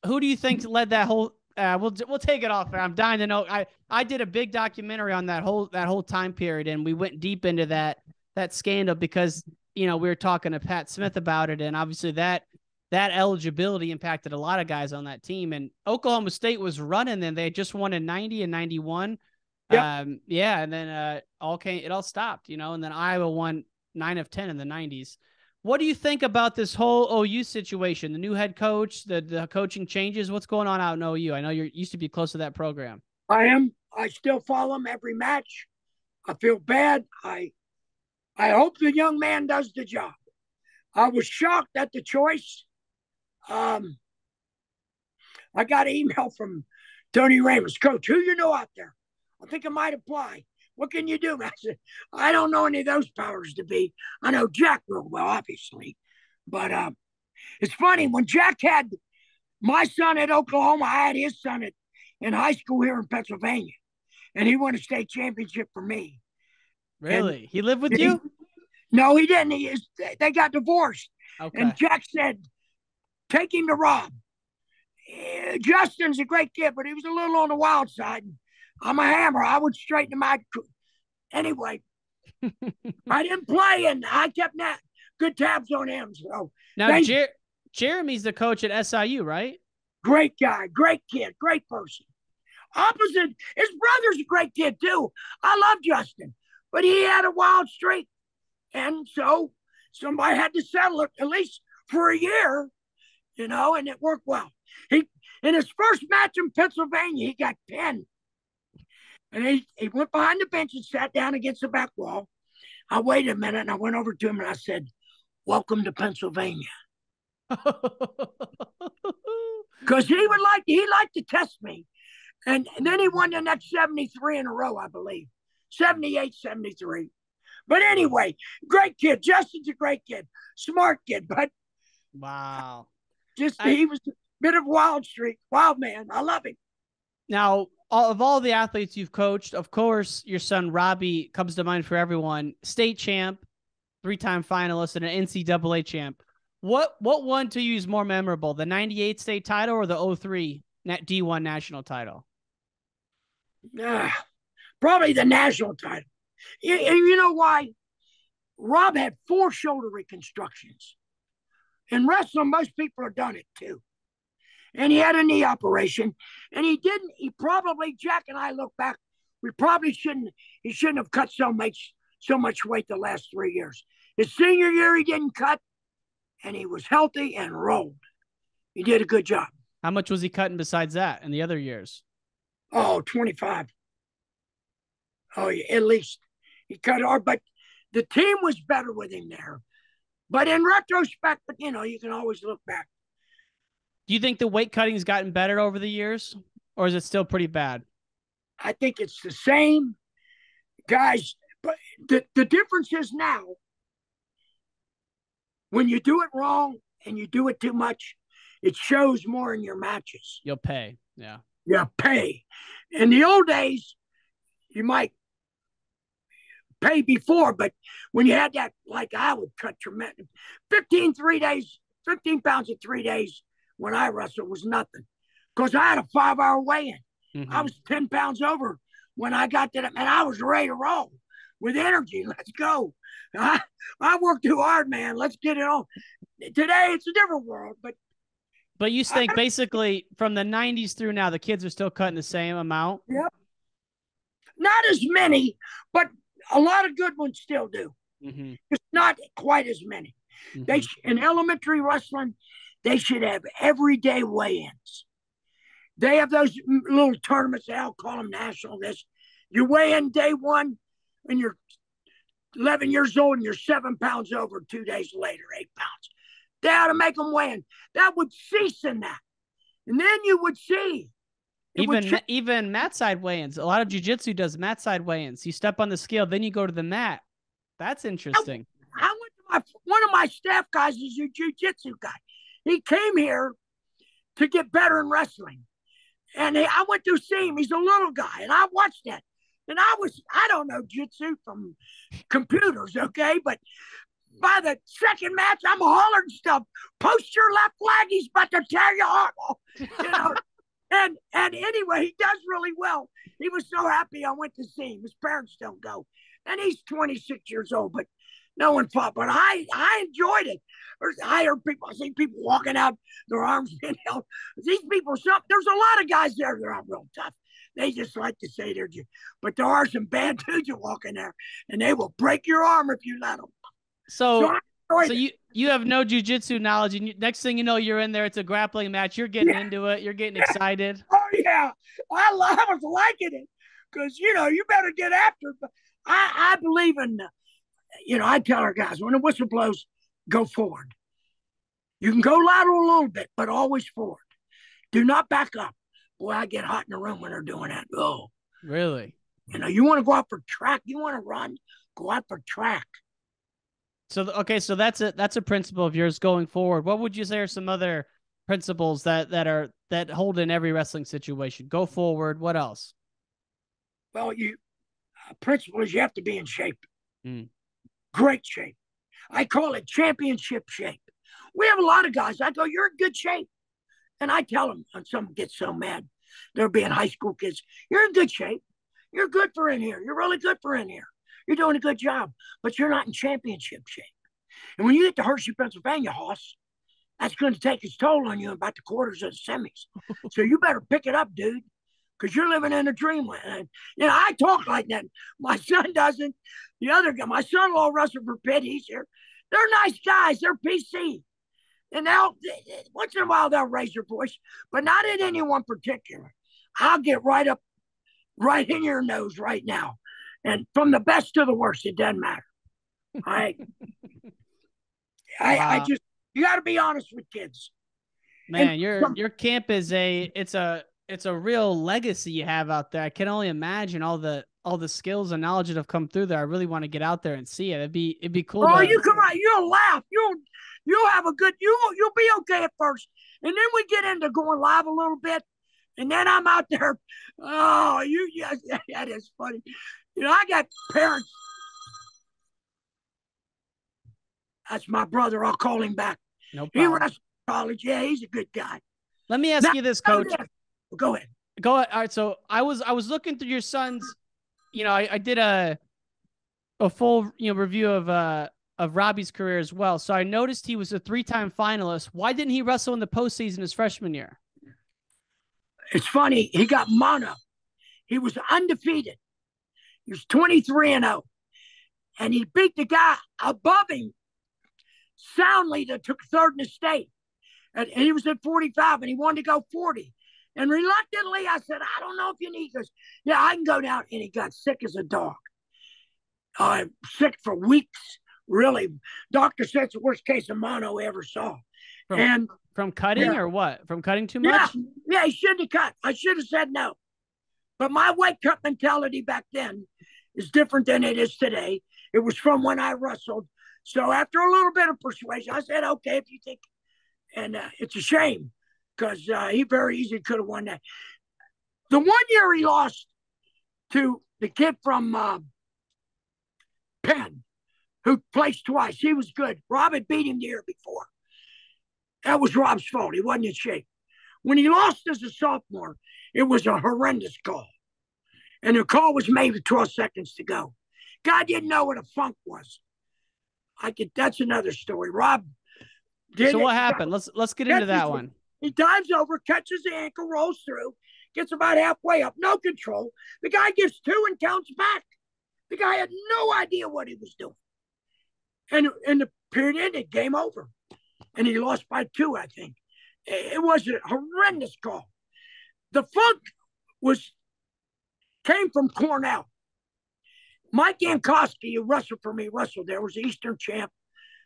Who do you think led that whole we'll take it off. I'm dying to know. I did a big documentary on that whole time period, and we went deep into that scandal because, we were talking to Pat Smith about it, and obviously that eligibility impacted a lot of guys on that team. And Oklahoma State was running then. They had just won in 90 and 91. Yep. And then it all stopped, and then Iowa won 9 of 10 in the 90s. What do you think about this whole OU situation? The new head coach, the coaching changes. What's going on out in OU? I know you used to be close to that program. I am. I still follow him every match. I feel bad. I hope the young man does the job. I was shocked at the choice. I got an email from Tony Ramos, Coach, who you know out there? I think I might apply. What can you do? I said, I don't know any of those powers to be. I know Jack real well, obviously. But it's funny, when Jack had my son at Oklahoma, I had his son in high school here in Pennsylvania. And he won a state championship for me. Really? And he lived with you? No, he didn't. They got divorced. Okay. And Jack said, take him to Rob. Justin's a great kid, but he was a little on the wild side. I'm a hammer. I would straighten him out. Anyway, I didn't play, and I kept good tabs on him. So now, Jeremy's the coach at SIU, right? Great guy, great kid, great person. Opposite, his brother's a great kid too. I love Justin, but he had a wild streak, and so somebody had to settle it at least for a year, and it worked well. In his first match in Pennsylvania, he got pinned. And he went behind the bench and sat down against the back wall. I waited a minute, and I went over to him, and I said, welcome to Pennsylvania. Because he liked to test me. And then he won the next 73 in a row, I believe. 78, 73. But anyway, great kid. Justin's a great kid. Smart kid. But wow. He was a bit of wild streak. Wild man. I love him. Now, of all the athletes you've coached, of course, your son Robbie comes to mind for everyone. State champ, 3-time finalist, and an NCAA champ. What one to you is more memorable, the 98 state title or the 03 D1 national title? Probably the national title. You know why? Rob had 4 shoulder reconstructions. In wrestling, most people have done it too. And he had a knee operation, and he probably, Jack and I look back, he shouldn't have cut so much weight the last 3 years. His senior year, he didn't cut, and he was healthy and rolled. He did a good job. How much was he cutting besides that in the other years? Oh, 25. Oh, yeah, at least. He cut hard, but the team was better with him there. But in retrospect, you can always look back. Do you think the weight cutting's gotten better over the years, or is it still pretty bad? I think it's the same, guys. But the difference is now, when you do it wrong and you do it too much, it shows more in your matches. You'll pay, yeah. Yeah, pay. In the old days, you might pay before, but when you had that, like I would cut tremendous 15 15 pounds in 3 days when I wrestled was nothing. Because I had a 5 hour weigh-in. I was 10 pounds over when I got to that, and I was ready to roll with energy. Let's go. I worked too hard, man. Let's get it on. Today it's a different world, but you think basically from the 90s through now, the kids are still cutting the same amount? Yep. Not as many, but a lot of good ones still do. It's not quite as many. They in elementary wrestling, they should have everyday weigh-ins. They have those little tournaments. I'll call them national. You weigh in day one, and you're 11 years old, and you're 7 pounds over. 2 days later, 8 pounds. They ought to make them weigh in. That would cease in that, and then you would see. Even mat side weigh-ins. A lot of jiu-jitsu does mat side weigh-ins. You step on the scale, then you go to the mat. That's interesting. I went to one of my staff guys is a jiu-jitsu guy. He came here to get better in wrestling. And I went to see him. He's a little guy. And I watched that. And I don't know jiu-jitsu from computers, okay? But by the second match, I'm hollering stuff. Post your left leg. He's about to tear your arm off. You know? And anyway, he does really well. He was so happy I went to see him. His parents don't go. And he's 26 years old, but no one fought. But I enjoyed it. I heard people, I see people walking out, their arms being held. These people, there's a lot of guys there that are real tough. They just like to say they're just, but there are some bad dudes that walk in there, and they will break your arm if you let them. So you have no jiu-jitsu knowledge, and next thing you know, you're in there. It's a grappling match. You're getting into it. You're getting excited. Oh, yeah. I was liking it because, you better get after it. But I believe in, I tell our guys, when the whistle blows, go forward. You can go lateral a little bit, but always forward. Do not back up. Boy, I get hot in the room when they're doing that. Oh. Really? You want to go out for track. You want to run, go out for track. So, okay, so that's a principle of yours going forward. What would you say are some other principles that hold in every wrestling situation? Go forward. What else? Well, principle is you have to be in shape. Great shape. I call it championship shape. We have a lot of guys. I go, you're in good shape. And I tell them, when someone gets so mad, they're being high school kids, you're in good shape. You're good for in here. You're really good for in here. You're doing a good job, but you're not in championship shape. And when you get to Hershey, Pennsylvania, Hoss, that's going to take its toll on you in about the quarters of the semis. So you better pick it up, dude, because you're living in a dreamland. I talk like that. My son doesn't. The other guy, my son-in-law wrestled for Pitt. He's here. They're nice guys. They're PC. And once in a while, they'll raise their voice, but not in anyone particular. I'll get right in your nose right now. And from the best to the worst, it doesn't matter. I just, you got to be honest with kids. Man, your camp is it's a real legacy you have out there. I can only imagine all the skills and knowledge that have come through there. I really want to get out there and see it. It'd be cool. Oh, you come out, you'll laugh. You'll have a good, you'll be okay at first. And then we get into going live a little bit. And then I'm out there. Oh, yes, that is funny. I got parents. That's my brother. I'll call him back. No problem. He wrestled college. Yeah, he's a good guy. Let me ask you this, Coach. Go ahead. Go ahead. All right. So I was looking through your son's. I did a full review of Robbie's career as well. So I noticed he was a 3-time finalist. Why didn't he wrestle in the postseason his freshman year? It's funny. He got mono. He was undefeated. He was 23-0. And he beat the guy above him soundly that took third in the state. And he was at 45, and he wanted to go 40. And reluctantly, I said, I don't know if you need this. Yeah, I can go down. And he got sick as a dog. Sick for weeks, really. Doctor said it's the worst case of mono he ever saw. From cutting or what? From cutting too much? Yeah, he shouldn't have cut. I should have said no. But my weight cut mentality back then is different than it is today. It was from when I wrestled. So after a little bit of persuasion, I said, okay, if you think. And it's a shame because he very easily could have won that. The 1 year he lost to the kid from Penn, who placed twice. He was good. Rob had beat him the year before. That was Rob's fault. He wasn't in shape. When he lost as a sophomore, it was a horrendous call. And the call was made with 12 seconds to go. God didn't know what a funk was. That's another story. Rob did. So what happened? Let's get into that one. He dives over, catches the ankle, rolls through, gets about halfway up, no control. The guy gives 2 and counts back. The guy had no idea what he was doing. And the period ended, game over. And he lost by 2, I think. It was a horrendous call. The funk came from Cornell. Mike Jankowski, who wrestled for me, there, was the Eastern champ,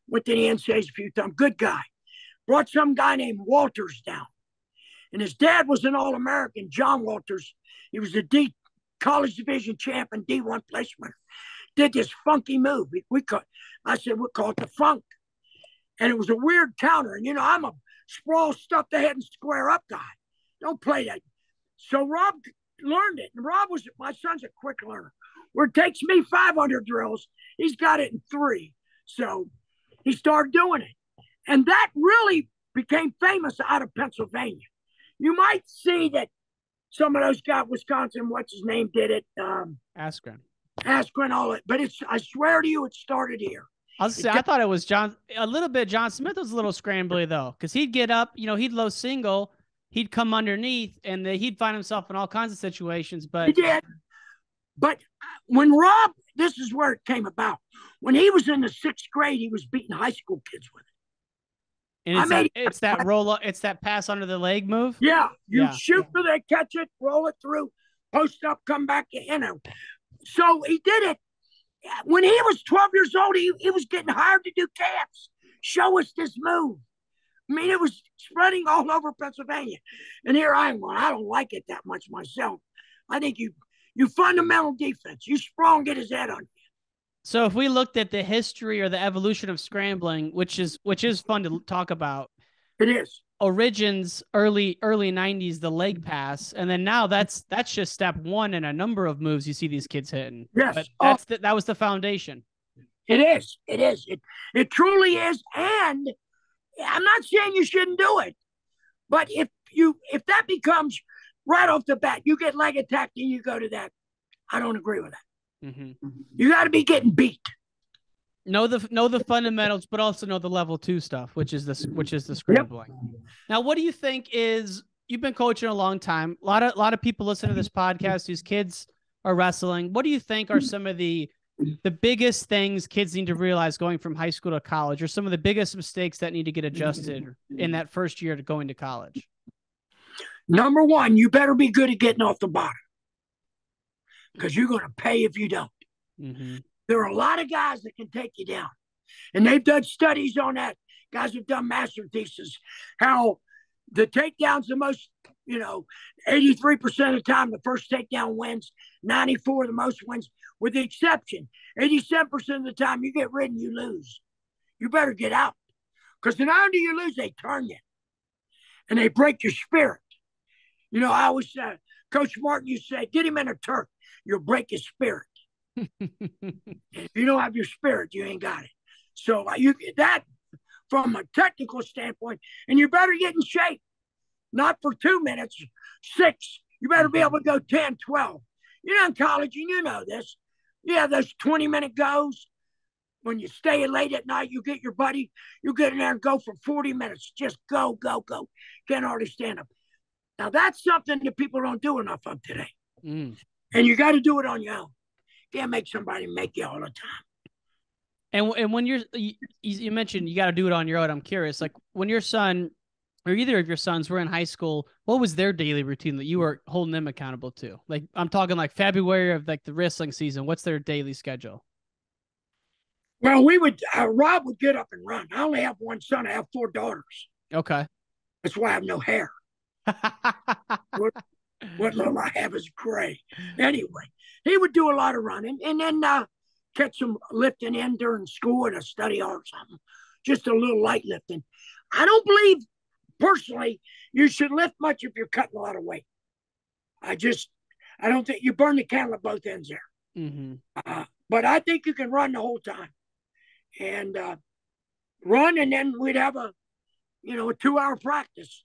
went to the NCAAs a few times, good guy. Brought some guy named Walters down. And his dad was an All-American, John Walters. He was the college division champ and D1 place winner. Did this funky move. I said, we'll call it the funk. And it was a weird counter. And, I'm a sprawl, stuff the head and square up guy. Don't play that. So Rob learned it. And my son's a quick learner. Where it takes me 500 drills, he's got it in 3. So he started doing it. And that really became famous out of Pennsylvania. You might see that some of those guys, Wisconsin, what's his name, did it. Askren, all it. But I swear to you, it started here. I thought it was a little bit. John Smith was a little scrambly, though, because he'd get up, he'd low single, he'd come underneath, and he'd find himself in all kinds of situations. But he did. But when Rob, this is where it came about. When he was in the 6th grade, he was beating high school kids with it. And it's that roll up, it's that pass under the leg move. Yeah, shoot till they catch it, roll it through, post up, come back, So he did it. When he was 12 years old, he was getting hired to do camps. Show us this move. I mean, it was spreading all over Pennsylvania. And here I am. I don't like it that much myself. I think you fundamental defense. You sprawl and get his head on you. So if we looked at the history or the evolution of scrambling, which is fun to talk about. It is. Origins early 90s, the leg pass. And then now that's just step 1 in a number of moves you see these kids hitting. Yes. But that was the foundation. It is. It is. It truly is. And I'm not saying you shouldn't do it, but if that becomes right off the bat, you get leg attacked and you go to that, I don't agree with that. Mm-hmm. You got to be getting beat. Know the fundamentals, but also know the level 2 stuff, which is the scrambling. Yep. Now, what do you think you've been coaching a long time. A lot of people listen to this podcast whose kids are wrestling. What do you think are some of the biggest things kids need to realize going from high school to college, or some of the biggest mistakes that need to get adjusted in that first year to going to college? Number 1, you better be good at getting off the bottom, because you're going to pay if you don't. Mm-hmm. There are a lot of guys that can take you down, and they've done studies on that. Guys have done master theses, how the takedown's the most, 83% of the time, the first takedown wins, 94 the most wins, with the exception, 87% of the time you get ridden, you lose. You better get out, because the not only you lose, they turn you, and they break your spirit. I always say, Coach Martin, you say, get him in a Turk, you'll break his spirit. If you don't have your spirit, you ain't got it. So you that from a technical standpoint, and you better get in shape, not for 2 minutes, 6. You better be able to go 10, 12. You're in college, and you know this. You have those 20-minute goes. When you stay late at night, you get your buddy, you get in there and go for 40 minutes. Just go, go, go. Can't hardly stand up. Now, that's something that people don't do enough of today. And you got to do it on your own. Can't make somebody make you all the time. And when you mentioned you got to do it on your own, I'm curious, like when your son or either of your sons were in high school, what was their daily routine that you were holding them accountable to? Like, I'm talking like February of like the wrestling season. What's their daily schedule? Well, Rob would get up and run. I only have one son. I have 4 daughters. Okay. That's why I have no hair. What little I have is gray. Anyway, he would do a lot of running, and then catch some lifting in during school at a study hall or something. Just a little light lifting. I don't believe, personally, you should lift much if you're cutting a lot of weight. I don't think you burn the candle at both ends there. But I think you can run the whole time and run, and then we'd have a 2-hour practice.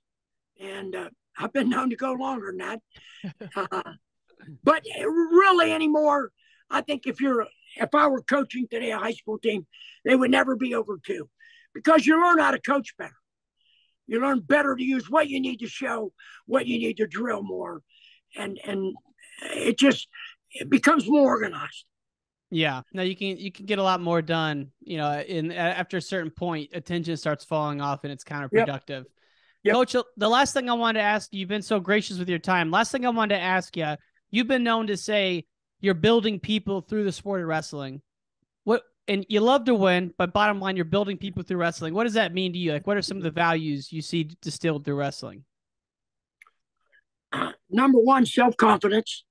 And I've been known to go longer than that. But really anymore, I think if I were coaching today a high school team, they would never be over 2 because you learn how to coach better. You learn better to use what you need to show, what you need to drill more. And it becomes more organized. Yeah. No, you can get a lot more done, after a certain point, attention starts falling off and it's counterproductive. Yep. Coach, the last thing I wanted to ask you, you've been so gracious with your time. Last thing I wanted to ask you, you've been known to say you're building people through the sport of wrestling. And you love to win, but bottom line, you're building people through wrestling. What does that mean to you? Like, what are some of the values you see distilled through wrestling? Number 1, self-confidence.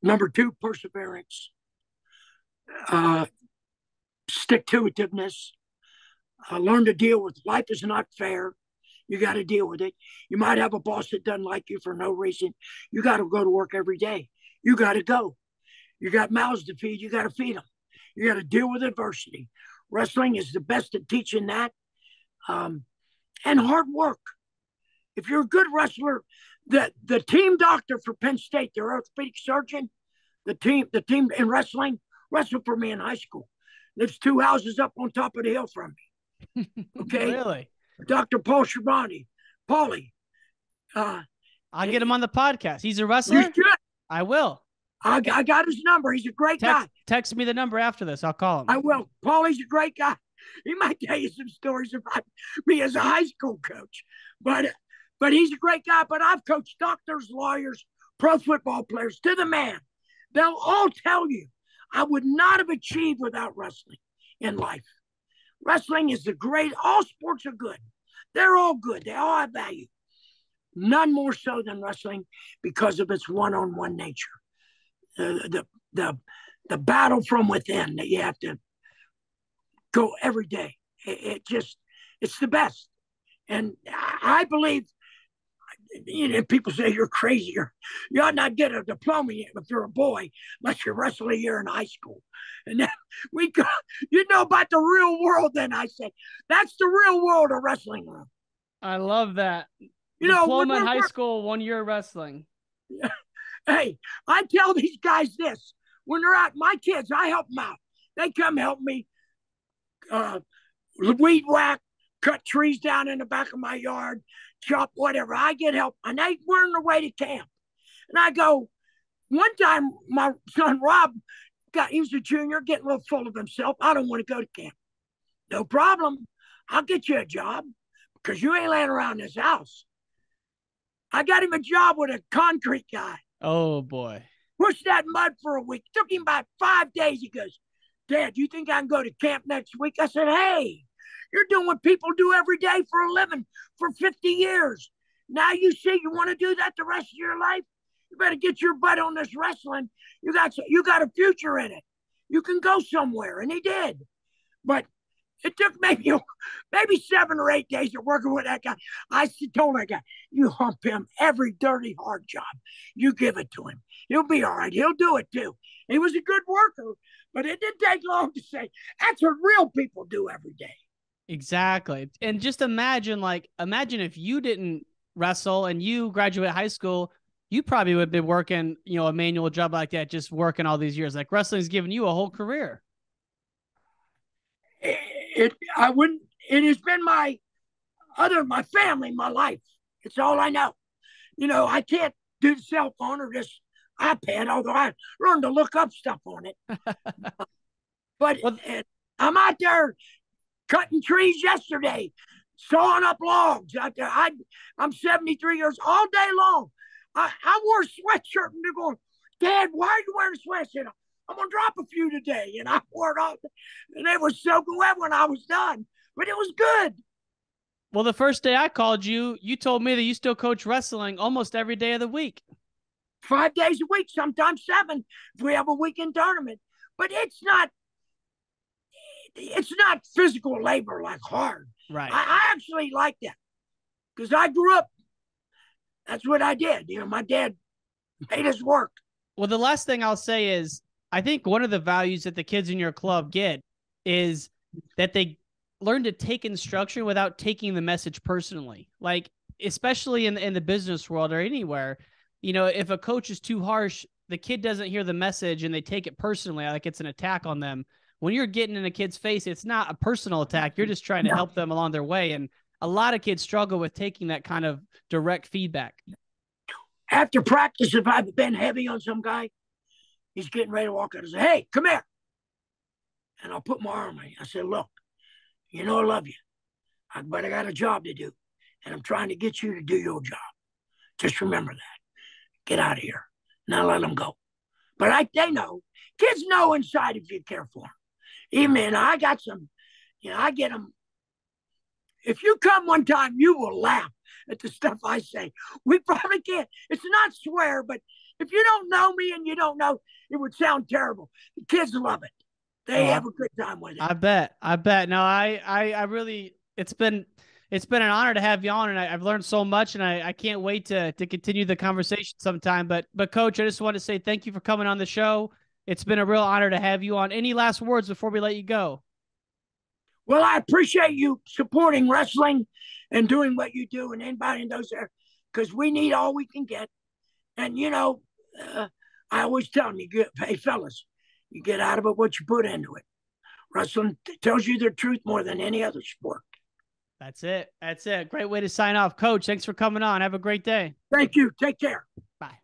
Number 2, perseverance. Stick-to-itiveness. Learn to deal with life is not fair. You got to deal with it. You might have a boss that doesn't like you for no reason. You got to go to work every day. You got to go. You got mouths to feed. You got to feed them. You got to deal with adversity. Wrestling is the best at teaching that. And hard work. If you're a good wrestler, the team doctor for Penn State, their orthopedic surgeon, the team in wrestling wrestled for me in high school. Lives 2 houses up on top of the hill from me. Okay? Really? Dr. Paul Shabani. Paulie. I'll get him on the podcast. He's a wrestler? You should. I will. I got his number. He's a great guy. Text me the number after this. I'll call him. I will. Paulie's a great guy. He might tell you some stories about me as a high school coach. But he's a great guy. But I've coached doctors, lawyers, pro football players to the man. They'll all tell you I would not have achieved without wrestling in life. Wrestling is all sports are good. They're all good. They all have value. None more so than wrestling because of its one-on-one nature. The battle from within that you have to go every day. It's the best. And I believe, people say you're crazy. You ought not get a diploma if you're a boy unless you wrestle a year in high school. And then we go, about the real world. Then I say, that's the real world of wrestling. I love that. Diploma in high school, 1 year of wrestling. Hey, I tell these guys this. When they're out, my kids, I help them out. They come help me weed whack, cut trees down in the back of my yard, chop whatever. I get help. And they were on their way to camp. And I go, one time my son Rob, he was a junior, getting a little full of himself. I don't want to go to camp. No problem. I'll get you a job because you ain't laying around this house. I got him a job with a concrete guy. Oh, boy. Pushed that mud for a week. Took him about 5 days. He goes, Dad, you think I can go to camp next week? I said, hey, you're doing what people do every day for a living for 50 years. Now you see you want to do that the rest of your life? You better get your butt on this wrestling. You got a future in it. You can go somewhere. And he did. But it took maybe 7 or 8 days of working with that guy. I told that guy, you hump him every dirty, hard job. You give it to him. He'll be all right. He'll do it too. He was a good worker, but it didn't take long to say, that's what real people do every day. Exactly. And just imagine if you didn't wrestle and you graduate high school, you probably would have been working, a manual job like that, just working all these years. Like wrestling's given you a whole career. It has been my family, my life. It's all I know. I can't do the cell phone or this iPad, although I learned to look up stuff on it. But I'm out there cutting trees yesterday, sawing up logs. I'm 73 years all day long. I wore a sweatshirt and they're going, Dad, why are you wearing a sweatshirt? I'm going to drop a few today. And I wore it all. And it was soaking wet when I was done. But it was good. Well, the first day I called you, you told me that you still coach wrestling almost every day of the week. 5 days a week, sometimes 7 if we have a weekend tournament. But it's not physical labor like hard. Right. I actually like that because I grew up. That's what I did. My dad Made us work. Well, the last thing I'll say is I think one of the values that the kids in your club get is that they learn to take instruction without taking the message personally. Like, especially in the business world or anywhere, if a coach is too harsh, the kid doesn't hear the message and they take it personally, like it's an attack on them. When you're getting in a kid's face, it's not a personal attack. You're just trying to help them along their way. And a lot of kids struggle with taking that kind of direct feedback. After practice, if I've been heavy on some guy, he's getting ready to walk out. I say, hey, come here. And I'll put my arm on you. I said, look, I love you, but I got a job to do. And I'm trying to get you to do your job. Just remember that. Get out of here. Now let them go. But they know. Kids know inside if you care for them. Even I got some, I get them. If you come one time, you will laugh at the stuff I say. We probably can't. It's not swear, but if you don't know me and you don't know, it would sound terrible. The kids love it. They have a good time with it. I bet. No, I really, it's been an honor to have you on, and I've learned so much, and I can't wait to continue the conversation sometime. But Coach, I just want to say thank you for coming on the show. It's been a real honor to have you on. Any last words before we let you go? Well, I appreciate you supporting wrestling and doing what you do and inviting those there, because we need all we can get. And, I always tell them, hey, fellas, you get out of it what you put into it. Wrestling tells you the truth more than any other sport. That's it. Great way to sign off. Coach, thanks for coming on. Have a great day. Thank you. Take care. Bye.